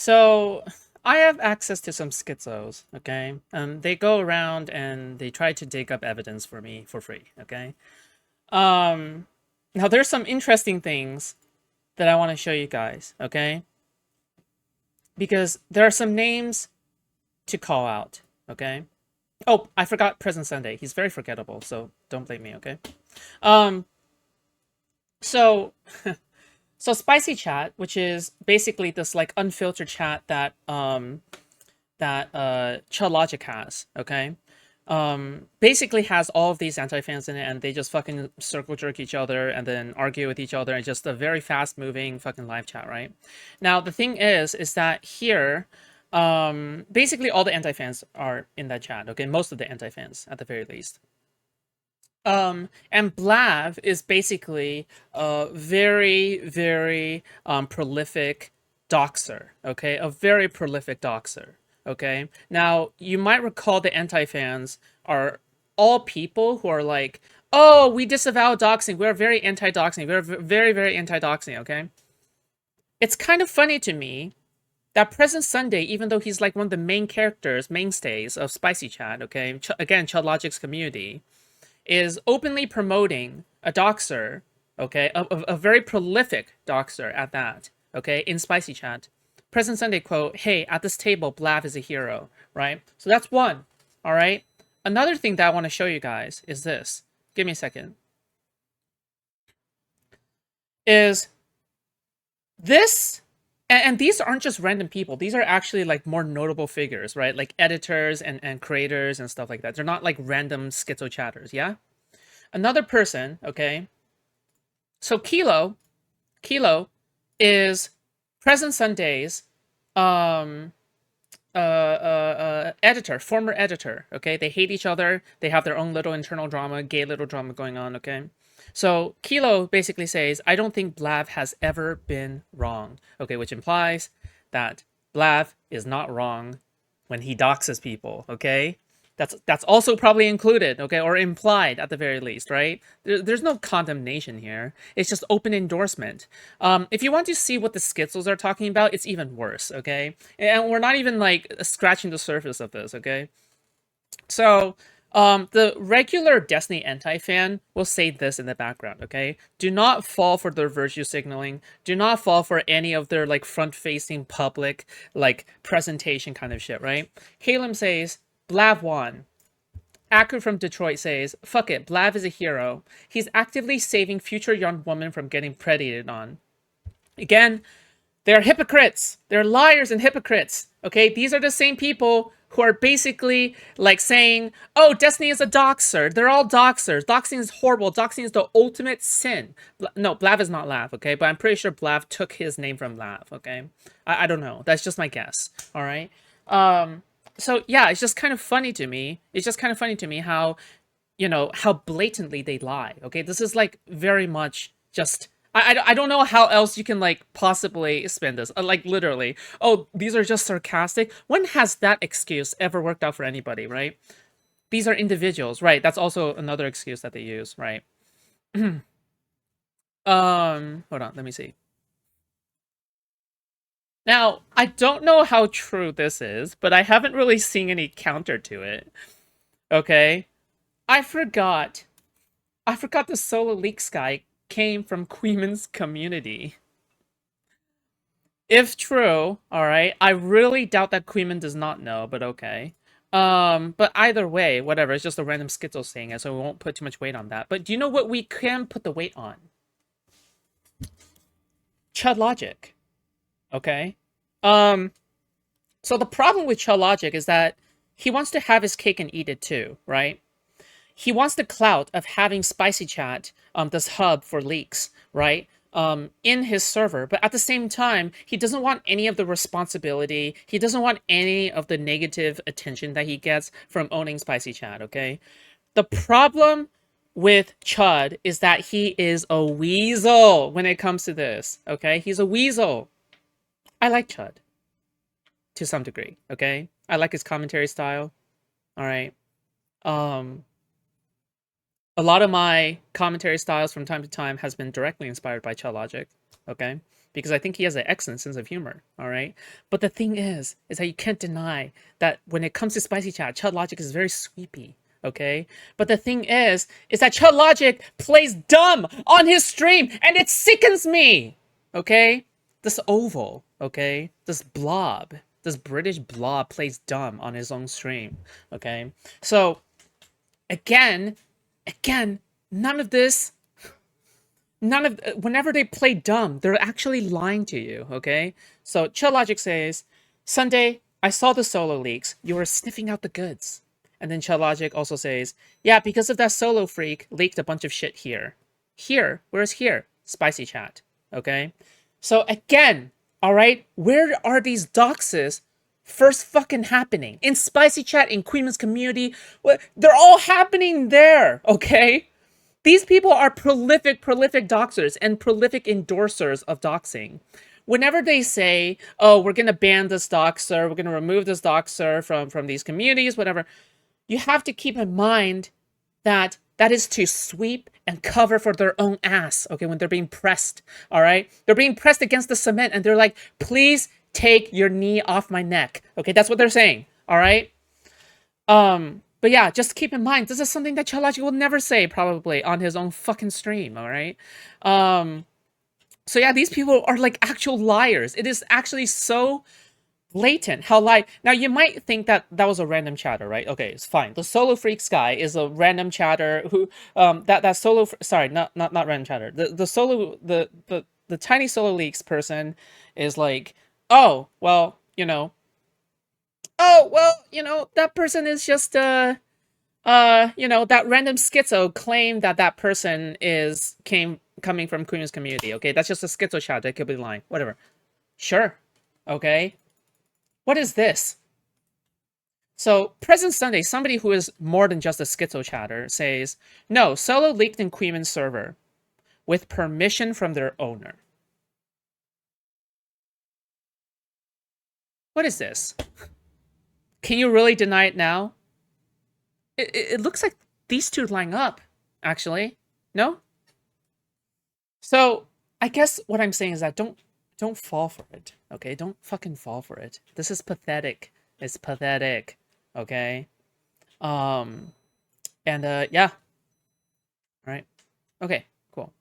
So I have access to some schizos, okay? They go around and they try to dig up evidence for me for free, okay? Um, Now there's some interesting things that I want to show you guys, okay? Because there are some names to call out, okay? Oh, I forgot Present Sunday. He's very forgettable, so don't blame me, okay? Um, so so spicy chat, which is basically this like unfiltered chat that Chud Logic has, okay? Basically has all of these anti-fans in it, and they just fucking circle jerk each other and then argue with each other, and just a very fast moving fucking live chat, right? Now the thing is that here, basically all the anti-fans are in that chat, okay? Most of the anti-fans at the very least. And Blav is basically a very prolific doxer, okay? A very prolific doxer, okay? Now, you might recall the anti-fans are all people who are like, oh, we disavow doxing. We're very anti-doxing. We're very anti-doxing, okay? It's kind of funny to me that Present Sunday, even though he's like one of the main characters, mainstays of Spicy Chat, okay? Again, Chud Logic's community, is openly promoting a doxer, okay, a very prolific doxer at that, okay, in Spicy Chat. Present Sunday quote, hey, at this table, Blav is a hero, right? So that's one, all right? Another thing that I want to show you guys is this. Give me a second. Is this, and these aren't just random people. These are actually like more notable figures, right? Like editors and creators and stuff like that. They're not like random schizo chatters, yeah? Another person, okay? So Kilo is Present Sunday's um editor, former editor, okay? They hate each other. They have their own little internal drama, gay little drama going on, okay? So Kilo basically says, I don't think Blav has ever been wrong, okay? Which implies that Blav is not wrong when he doxes people, okay? That's also probably included, okay, or implied at the very least, right? There's no condemnation here. It's just open endorsement. If you want to see what the schizos are talking about, it's even worse, okay? And we're not even like scratching the surface of this, okay? So, the regular Destiny anti-fan will say this in the background, okay? Do not fall for their virtue signaling. Do not fall for any of their like front-facing public like presentation kind of shit, right? Halem says, Blav won. Akku from Detroit says, fuck it, Blav is a hero. He's actively saving future young women from getting predated on. Again, they're hypocrites. They're liars and hypocrites. Okay, these are the same people who are basically like saying, "Oh, Destiny is a doxer. They're all doxers. Doxing is horrible. Doxing is the ultimate sin." No, Blav is not Lav. Okay, but I'm pretty sure Blav took his name from Lav. Okay, I don't know. That's just my guess. All right. So yeah, it's just kind of funny to me. It's just kind of funny to me how, how blatantly they lie. Okay, this is like very much just I don't know how else you can like possibly spin this. Like literally, oh, these are just sarcastic. When has that excuse ever worked out for anybody, right? These are individuals, right? That's also another excuse that they use, right? Hold on, let me see. Now, I don't know how true this is, but I haven't really seen any counter to it. Okay? I forgot. I forgot the Solo Leaks guy came from Queeman's community. If true, all right, I really doubt that Queeman does not know, but okay. But either way, whatever, it's just a random schizo saying it, so we won't put too much weight on that. But do you know what we can put the weight on? Chud Logic. Okay? Um, so the problem with Chud Logic is that he wants to have his cake and eat it too, right? He wants the clout of having Spicy Chat, this hub for leaks, right? In his server, but at the same time, he doesn't want any of the responsibility. He doesn't want any of the negative attention that he gets from owning Spicy Chat, okay? The problem with Chud is that he is a weasel when it comes to this, okay? He's a weasel. I like Chud to some degree, okay? I like his commentary style, all right? Um, a lot of my commentary styles from time to time has been directly inspired by Chud Logic. Okay. because I think he has an excellent sense of humor, all right? But the thing is that you can't deny that when it comes to spicy chat, Chud Logic is very sweepy, okay? But the thing is that Chud Logic plays dumb on his stream, and it sickens me, okay? This oval, okay? This blob, this British blob plays dumb on his own stream, okay? So, again, none of this, whenever they play dumb, they're actually lying to you, okay? So, Chud Logic says, Sunday, I saw the solo leaks. You were sniffing out the goods. And then Chud Logic also says, yeah, because of that solo freak leaked a bunch of shit here. Here? Where's here? Spicy chat, okay? So again, all right, where are these doxes first fucking happening? In spicy chat, in Queen's community, they're all happening there, okay? These people are prolific doxers and prolific endorsers of doxing. Whenever they say, oh, we're going to ban this doxer, we're going to remove this doxer from these communities, whatever, you have to keep in mind that that is to sweep and cover for their own ass, okay, when they're being pressed, all right? They're being pressed against the cement, and they're like, please take your knee off my neck, okay? That's what they're saying, all right? But yeah, just keep in mind, this is something that Chud Logic will never say, probably, on his own fucking stream, all right? So yeah, these people are like actual liars. It is actually so blatant how now you might think that that was a random chatter, right? Okay, it's fine. The solo freaks guy is a random chatter who that solo sorry, not random chatter. The tiny solo leaks person is like, oh well, that person is just that random schizo claimed that person is coming from Queen's community. Okay, that's just a schizo chat. That could be lying. Whatever. Sure. Okay. What is this? So, present Sunday, somebody who is more than just a schizo chatter says, no, solo leaked in Queen's server with permission from their owner. What is this? Can you really deny it now? It looks like these two line up, actually. No? So, I guess what I'm saying is that don't fall for it, okay? Don't fucking fall for it. This is pathetic. It's pathetic, okay? Yeah. All right. Okay, cool.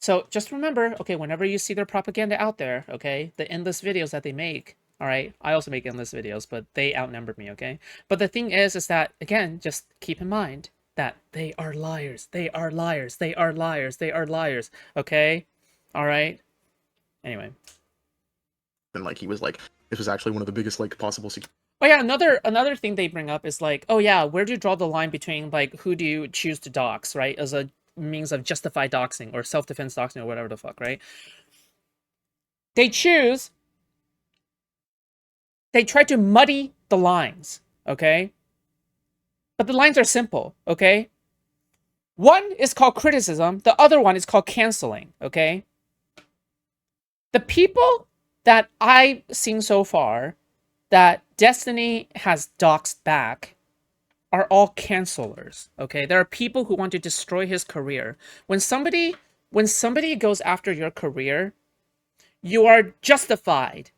So just remember, okay, whenever you see their propaganda out there, okay, the endless videos that they make, all right? I also make endless videos, but they outnumber me, okay? But the thing is that, again, just keep in mind that they are liars. They are liars. They are liars. They are liars, okay? All right? Anyway. And like he was like, this was actually one of the biggest like possible. Oh yeah, another thing they bring up is like, oh yeah, where do you draw the line between like who do you choose to dox, right? As a means of justified doxing or self-defense doxing or whatever the fuck, right? They try to muddy the lines, okay? But the lines are simple, okay? One is called criticism, the other one is called canceling, okay? The people that I've seen so far that Destiny has doxed back are all cancelers, okay? There are people who want to destroy his career. When somebody goes after your career, you are justified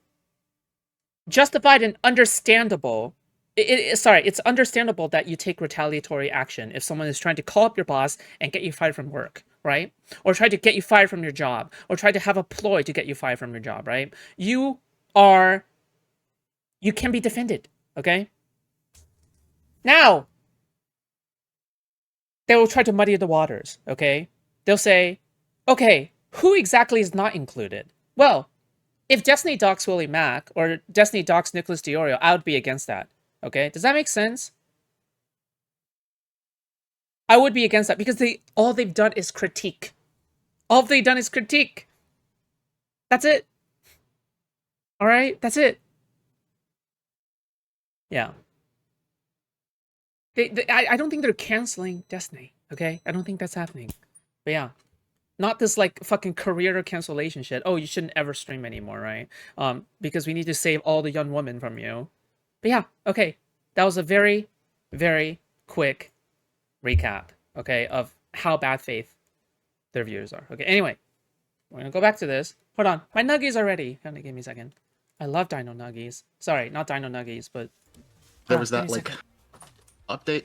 and understandable. It's understandable that you take retaliatory action if someone is trying to call up your boss and get you fired from work, right? Or try to get you fired from your job, or try to have a ploy to get you fired from your job, right? You can be defended, okay? Now, they will try to muddy the waters, okay? They'll say, okay, who exactly is not included? Well, if Destiny docs Willie Mack or Destiny docs Nicholas Diorio, I would be against that, okay? Does that make sense? I would be against that because all they've done is critique. All they've done is critique. That's it. All right? That's it. Yeah. I don't think they're canceling Destiny, okay? I don't think that's happening. But yeah. Not this, like, fucking career cancellation shit. Oh, you shouldn't ever stream anymore, right? Because we need to save all the young women from you. But yeah, okay. That was a very, very quick recap, okay, of how bad faith their viewers are. Okay, anyway. we're gonna go back to this. Hold on, my nuggies are ready. Kind of give me a second. I love Dino Nuggies. Sorry, not Dino Nuggies, but There hold was on, that give me a like second. update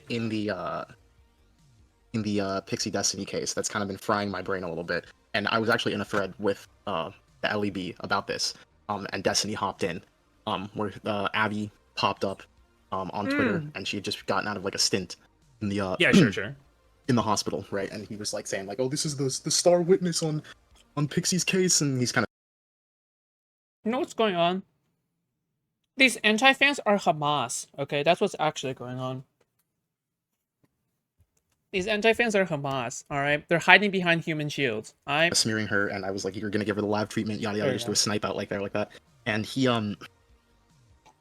in the Pixie Destiny case that's kind of been frying my brain a little bit. And I was actually in a thread with the LEB about this. And Destiny hopped in, where Abby popped up on Twitter, and she had just gotten out of like a stint in the Yeah, sure. in the hospital, right? And he was like saying like, "Oh, this is the star witness on Pixie's case," and he's kind of You know what's going on? These anti-fans are Hamas. Okay, that's what's actually going on. These anti-fans are Hamas. All right, they're hiding behind human shields. All right. smearing her, and I was like, "You're gonna give her the lab treatment, yada yada." There you Just do go. a snipe out like that. And he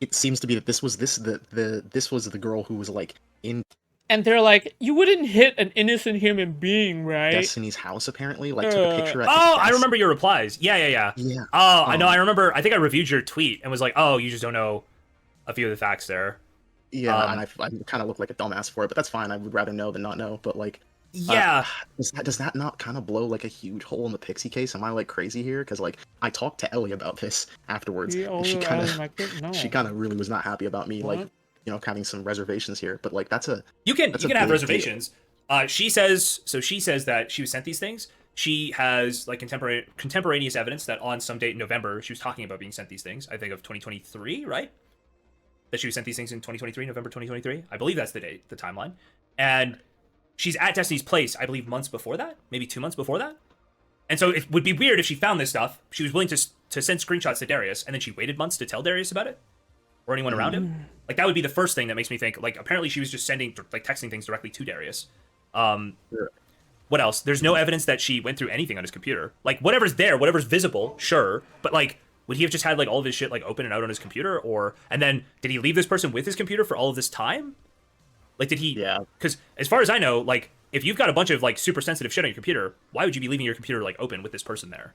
it seems to be that this was the girl who was like in And they're like, you wouldn't hit an innocent human being, right? Destiny's house apparently, like took a picture at his Oh, I desk. remember your replies. Yeah. Yeah. Oh, I know. I remember. I think I reviewed your tweet and was like, "Oh, you just don't know a few of the facts there." Yeah, and I kind of look like a dumbass for it, but that's fine. I would rather know than not know. But like, Yeah. does that not kind of blow like a huge hole in the Pixie case? Am I like crazy here? Because like I talked to Ellie about this afterwards, and she kind of really was not happy about me, like, you know, having some reservations here. But like You can have big reservations. She says that she was sent these things. She has like contemporaneous evidence that on some date in November she was talking about being sent these things. I think of 2023, right? That she was sent these things in 2023, November 2023. I believe that's the date, the timeline. And she's at Destiny's place, I believe, months before that, maybe 2 months before that. And so it would be weird if she found this stuff. She was willing to send screenshots to Darius, and then she waited months to tell Darius about it, or anyone around him. Like that would be the first thing that makes me think. Like apparently she was just texting things directly to Darius. What else? There's no evidence that she went through anything on his computer. Like whatever's there, whatever's visible, sure, but like would he have just had like all of his shit like open and out on his computer, or and then did he leave this person with his computer for all of this time? Like did he? Yeah. Because as far as I know, like if you've got a bunch of like super sensitive shit on your computer, why would you be leaving your computer like open with this person there?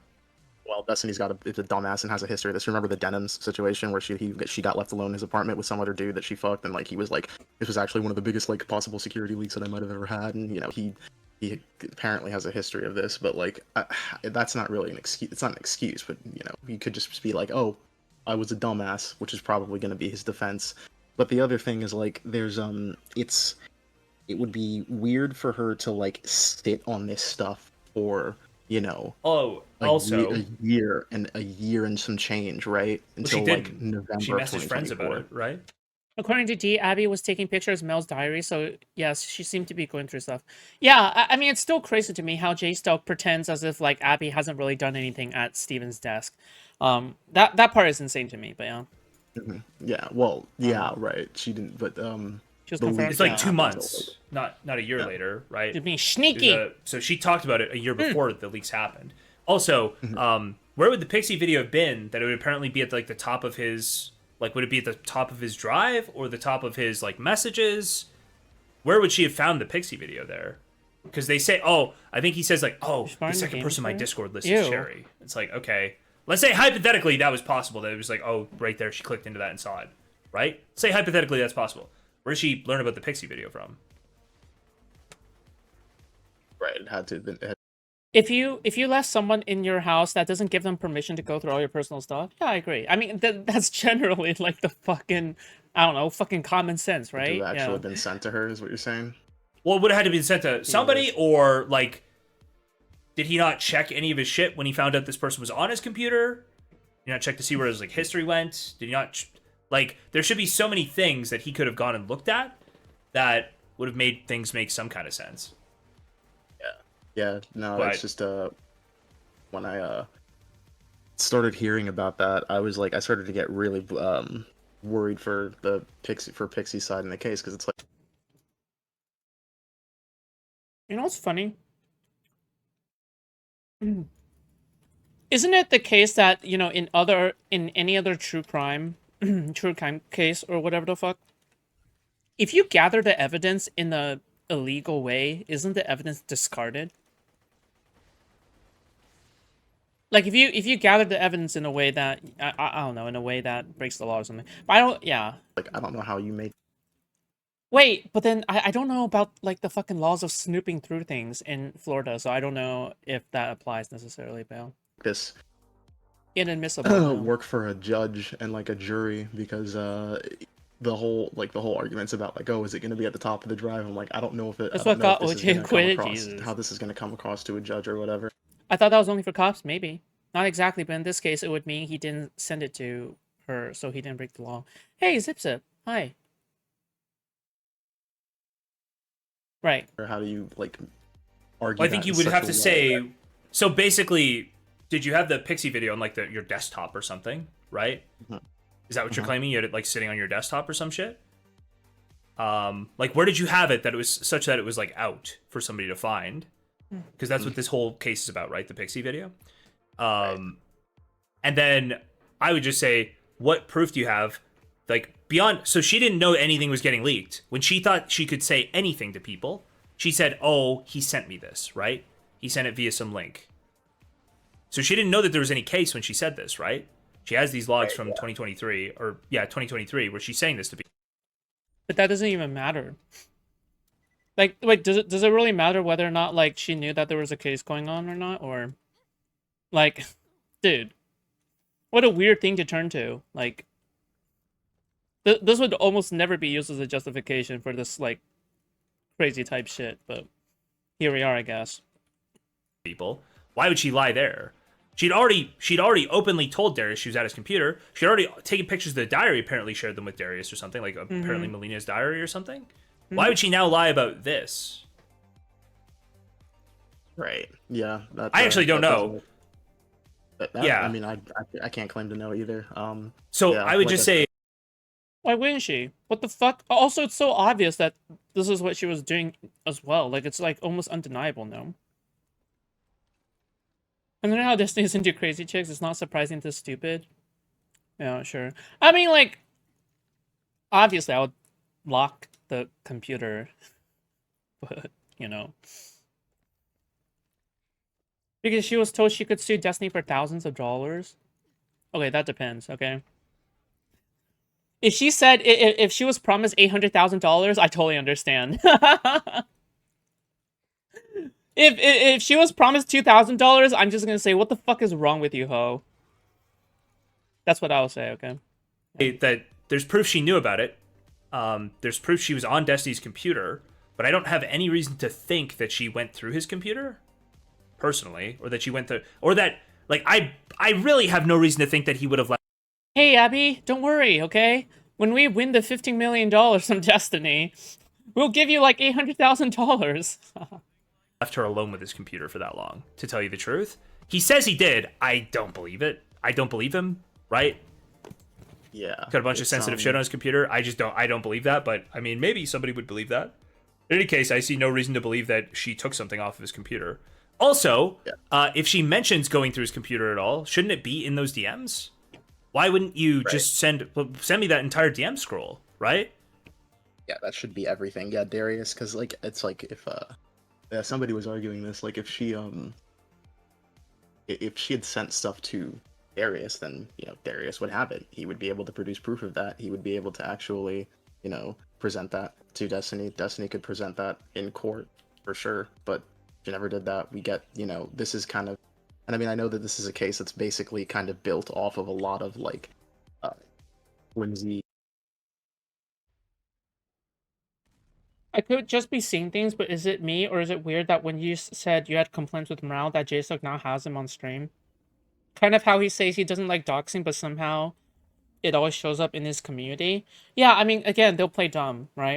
Well, Destiny's is a dumbass and has a history of this. Remember the Denims situation where she got left alone in his apartment with some other dude that she fucked, and like he was like, this was actually one of the biggest like possible security leaks that I might have ever had, and you know he apparently has a history of this, but like that's not really an excuse. It's not an excuse, but you know he could just be like, oh, I was a dumbass, which is probably going to be his defense. But the other thing is like there's it would be weird for her to like sit on this stuff for, you know, also a year and some change, right? Until like November. She messaged friends about it, right? According to D, Abby was taking pictures of Mel's diary, so yes, she seemed to be going through stuff. Yeah, I mean, it's still crazy to me how Jay Stoke pretends as if like Abby hasn't really done anything at Steven's desk. That part is insane to me, but yeah. Yeah, well, yeah, right. She didn't, but She was confirmed. It's like 2 months, not a year later, right? She's being sneaky. So she talked about it a year before the leaks happened. Also, where would the Pixie video have been that it would apparently be at like the top of his, like would it be at the top of his drive or the top of his like messages? Where would she have found the Pixie video there? Because they say, oh, I think he says like, oh, the second person on my Discord list is Sherry. It's like, okay, let's say hypothetically that was possible. That it was like, oh, right there, she clicked into that and saw it, right? Say hypothetically that's possible. Where did she learn about the Pixie video from? right, it had to. If you left someone in your house, that doesn't give them permission to go through all your personal stuff. Yeah, I agree. I mean, that's generally like the fucking, I don't know, fucking common sense, right? It actually been sent to her, is what you're saying? Well, it would have had to be sent to somebody, or like, did he not check any of his shit when he found out this person was on his computer? Did he not check to see where his like history went? Did he not like? There should be so many things that he could have gone and looked at that would have made things make some kind of sense. Yeah, no, it's just when I started hearing about that, I started to get really worried for the Pixie side in the case, because it's like, You know what's funny? Isn't it the case that, you know, in any other true crime case or whatever the fuck, if you gather the evidence in the illegal way, isn't the evidence discarded? Like if you gather the evidence in a way that I don't know, in a way that breaks the law or something. But I don't. Yeah. like I don't know how you make. Wait, but then I don't know about like the fucking laws of snooping through things in Florida, so I don't know if that applies necessarily, Bale. this Inadmissible. No. work for a judge and like a jury because the whole arguments about like, oh, is it going to be at the top of the drive? I'm like, I don't know if it. That's I don't what know if got this is OJ gonna come acquitted. across Jesus. how this is going to come across to a judge or whatever. I thought that was only for cops. Maybe not exactly, but in this case, it would mean he didn't send it to her, so he didn't break the law. Hey, Zip Zip. Hi. Right. Or how do you like argue? Well, I think that you in would such have a to way say. So basically, did you have the Pixie video on like your desktop or something? Right? Mhm. Is that what you're claiming? You had it like sitting on your desktop or some shit? Like where did you have it that it was such that it was like out for somebody to find? Because that's what this whole case is about, right? The Pixie video. And then I would just say, what proof do you have? Like beyond, so she didn't know anything was getting leaked. When she thought she could say anything to people, she said, "Oh, he sent me this, right? He sent it via some link." So she didn't know that there was any case when she said this, right? She has these logs from 2023, or 2023, where she's saying this to people. But that doesn't even matter. Like, wait, does it really matter whether or not like she knew that there was a case going on or not, or like, dude, what a weird thing to turn to. Like, this would almost never be used as a justification for this like crazy type shit, but here we are, I guess. People, why would she lie there? She'd already openly told Darius she was at his computer. She'd already taken pictures of the diary, apparently shared them with Darius or something, like apparently Melina's diary or something. Why would she now lie about this? Right. Yeah. That, I actually don't that know. Yeah. I mean, I can't claim to know either. So yeah, I would like just I say, Why wouldn't she? What the fuck? Also, it's so obvious that this is what she was doing as well. Like, it's like almost undeniable now. And then how Destiny's into crazy chicks, it's not surprising this stupid. Yeah, sure. I mean, like, obviously I would lock the computer. But, you know. Because she was told she could sue Destiny for thousands of dollars. Okay, that depends, okay? If she said, if she was promised $800,000, I totally understand. If she was promised $2,000, I'm just gonna say, what the fuck is wrong with you, ho? That's what I'll say, okay? that there's proof she knew about it. There's proof she was on Destiny's computer, but I don't have any reason to think that she went through his computer, personally, or that she went through, or that, like, I really have no reason to think that he would have left. Hey, Abby, don't worry, okay? When we win the $15 million from Destiny, we'll give you like $800,000. Left her alone with his computer for that long, to tell you the truth. He says he did. I don't believe it. I don't believe him, right? Yeah. Got a bunch of sensitive shit on his computer. I don't believe that, but I mean, maybe somebody would believe that. In any case, I see no reason to believe that she took something off of his computer. Also, if she mentions going through his computer at all, shouldn't it be in those DMs? Why wouldn't you just send me that entire DM scroll, right? Yeah, that should be everything. Yeah, Darius, because like it's like if somebody was arguing this, like if she had sent stuff to Darius, then Darius would have it. He would be able to produce proof of that. He would be able to actually present that to Destiny. Destiny could present that in court for sure, but she never did that. We get this is kind of, and I mean I know that this is a case that's basically kind of built off of a lot of like whimsy. I could just be seeing things, but is it me, or is it weird that when you said you had complaints with Morale, that JSOC now has him on stream? Kind of how he says he doesn't like doxing, but somehow it always shows up in his community. Yeah, I mean, again, they'll play dumb, right?